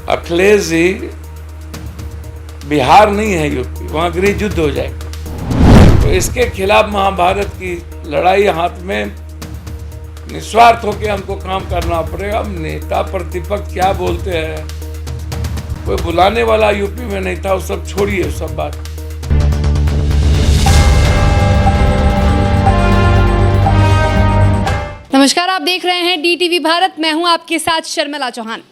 अखिलेश जी बिहार नहीं है यूपी, वहाँ गृह युद्ध हो जाएगा। तो इसके खिलाफ महाभारत की लड़ाई हाथ में निस्वार्थ होकर हमको काम करना पड़ेगा। हम नेता प्रतिपक्ष क्या बोलते हैं, कोई बुलाने वाला यूपी में नहीं था, वो सब छोड़िए सब बात। नमस्कार, आप देख रहे हैं DTV भारत। मैं हूं आपके साथ शर्मिला चौहान।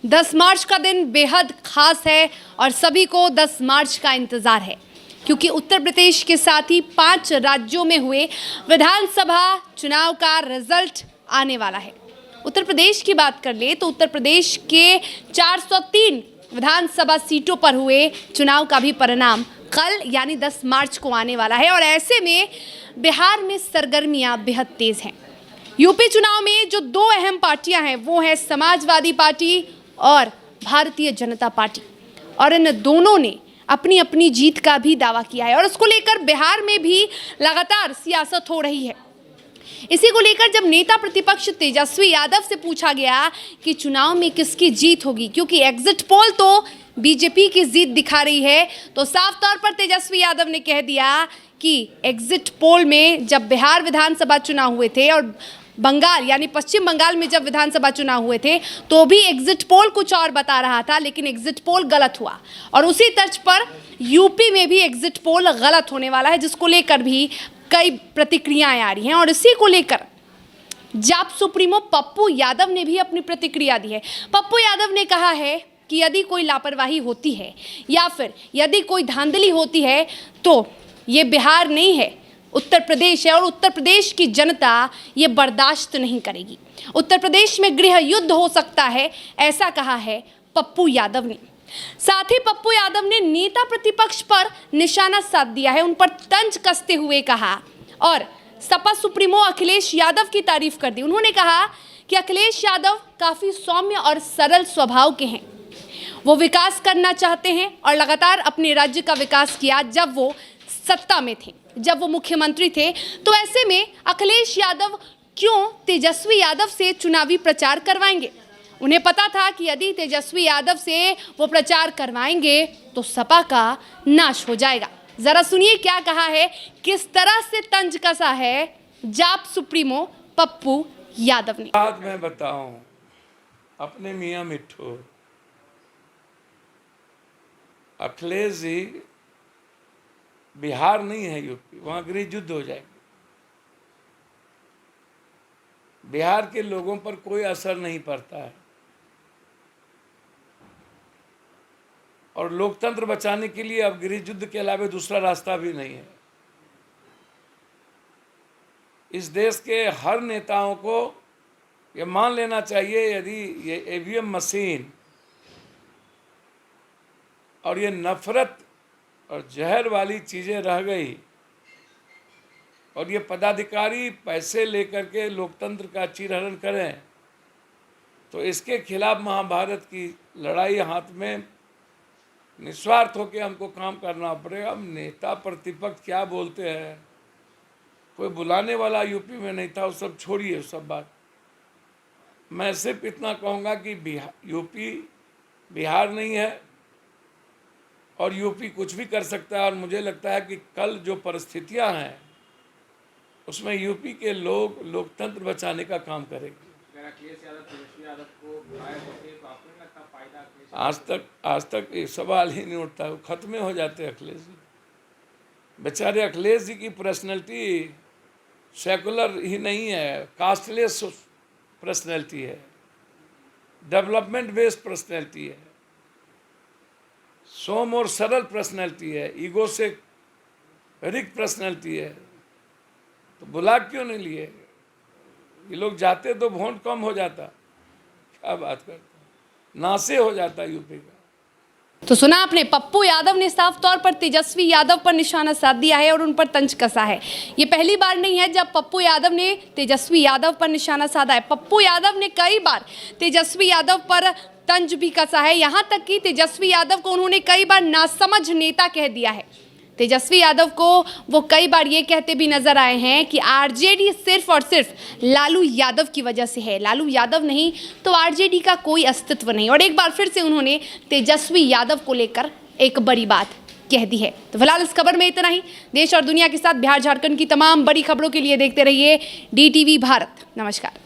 10 मार्च का दिन बेहद खास है और सभी को 10 मार्च का इंतजार है, क्योंकि उत्तर प्रदेश के साथ ही 5 राज्यों में हुए विधानसभा चुनाव का रिजल्ट आने वाला है। उत्तर प्रदेश की बात कर ले तो उत्तर प्रदेश के 403 विधानसभा सीटों पर हुए चुनाव का भी परिणाम कल यानी 10 मार्च को आने वाला है। और ऐसे में बिहार में सरगर्मियां बेहद तेज हैं। यूपी चुनाव में जो 2 अहम पार्टियां हैं वो है समाजवादी पार्टी और भारतीय जनता पार्टी, और इन दोनों ने अपनी अपनी जीत का भी दावा किया है और उसको लेकर बिहार में भी लगातार सियासत हो रही है। इसी को लेकर जब नेता प्रतिपक्ष तेजस्वी यादव से पूछा गया कि चुनाव में किसकी जीत होगी, क्योंकि एग्जिट पोल तो बीजेपी की जीत दिखा रही है, तो साफ तौर पर तेजस्वी यादव ने कह दिया कि एग्जिट पोल में जब बिहार विधानसभा चुनाव हुए थे और बंगाल यानी पश्चिम बंगाल में जब विधानसभा चुनाव हुए थे तो भी एग्जिट पोल कुछ और बता रहा था, लेकिन एग्जिट पोल गलत हुआ। और उसी तर्ज पर यूपी में भी एग्जिट पोल गलत होने वाला है, जिसको लेकर भी कई प्रतिक्रियाएं आ रही हैं। और इसी को लेकर जाप सुप्रीमो पप्पू यादव ने भी अपनी प्रतिक्रिया दी है। पप्पू यादव ने कहा है कि यदि कोई लापरवाही होती है या फिर यदि कोई धांधली होती है तो ये बिहार नहीं है, उत्तर प्रदेश है, और उत्तर प्रदेश की जनता ये बर्दाश्त नहीं करेगी। उत्तर प्रदेश में गृह युद्ध हो सकता है, ऐसा कहा है पप्पू यादव ने। साथ ही पप्पू यादव ने नेता प्रतिपक्ष पर निशाना साध दिया है, उन पर तंज कसते हुए कहा और सपा सुप्रीमो अखिलेश यादव की तारीफ कर दी। उन्होंने कहा कि अखिलेश यादव काफ़ी सौम्य और सरल स्वभाव के हैं, वो विकास करना चाहते हैं और लगातार अपने राज्य का विकास किया जब वो सत्ता में थे, जब वो मुख्यमंत्री थे। तो ऐसे में अखिलेश यादव क्यों तेजस्वी यादव से चुनावी प्रचार करवाएंगे? उन्हें पता था कि यदि तेजस्वी यादव से वो प्रचार करवाएंगे तो सपा का नाश हो जाएगा। जरा सुनिए क्या कहा है, किस तरह से तंज कसा है जाप सुप्रीमो पप्पू यादव ने। बात मैं बताऊं अपने मियां मिट्ठू, अखिलेश जी बिहार नहीं है यूपी, वहाँ गृह युद्ध हो जाएगा। बिहार के लोगों पर कोई असर नहीं पड़ता है और लोकतंत्र बचाने के लिए अब गृह युद्ध के अलावा दूसरा रास्ता भी नहीं है। इस देश के हर नेताओं को ये मान लेना चाहिए, यदि ये EVM मशीन और ये नफरत और जहर वाली चीज़ें रह गई और ये पदाधिकारी पैसे लेकर के लोकतंत्र का चीरहरण करें, तो इसके खिलाफ महाभारत की लड़ाई हाथ में निस्वार्थ होकर हमको काम करना पड़ेगा। हम नेता प्रतिपक्ष क्या बोलते हैं, कोई बुलाने वाला यूपी में नहीं था, वो सब छोड़िए सब बात। मैं सिर्फ इतना कहूँगा कि यूपी बिहार नहीं है और यूपी कुछ भी कर सकता है। और मुझे लगता है कि कल जो परिस्थितियां हैं उसमें यूपी के लोग लोकतंत्र बचाने का काम करेंगे। आज तक ये सवाल ही नहीं उठता, वो खत्म हो जाते अखिलेश जी। बेचारे अखिलेश जी की पर्सनैलिटी सेकुलर ही नहीं है, कास्टलेस पर्सनैलिटी है, डेवलपमेंट बेस्ड पर्सनैलिटी है, सोम और सरल पर्सनैलिटी है, ईगो से रिक्त पर्सनैलिटी है। तो बुला क्यों नहीं लिए? ये लोग जाते तो वोट कम हो जाता। क्या बात करते, नासे हो जाता यूपी का। तो सुना आपने, पप्पू यादव ने साफ तौर पर तेजस्वी यादव पर निशाना साध दिया है और उन पर तंज कसा है। ये पहली बार नहीं है जब पप्पू यादव ने तेजस्वी यादव पर निशाना साधा है। पप्पू यादव ने कई बार तेजस्वी यादव पर तंज भी कसा है, यहाँ तक कि तेजस्वी यादव को उन्होंने कई बार नासमझ नेता कह दिया है। तेजस्वी यादव को वो कई बार ये कहते भी नजर आए हैं कि आरजेडी सिर्फ और सिर्फ लालू यादव की वजह से है, लालू यादव नहीं तो आरजेडी का कोई अस्तित्व नहीं। और एक बार फिर से उन्होंने तेजस्वी यादव को लेकर एक बड़ी बात कह दी है। तो फिलहाल इस खबर में इतना ही। देश और दुनिया के साथ बिहार झारखंड की तमाम बड़ी खबरों के लिए देखते रहिए DTV भारत। नमस्कार।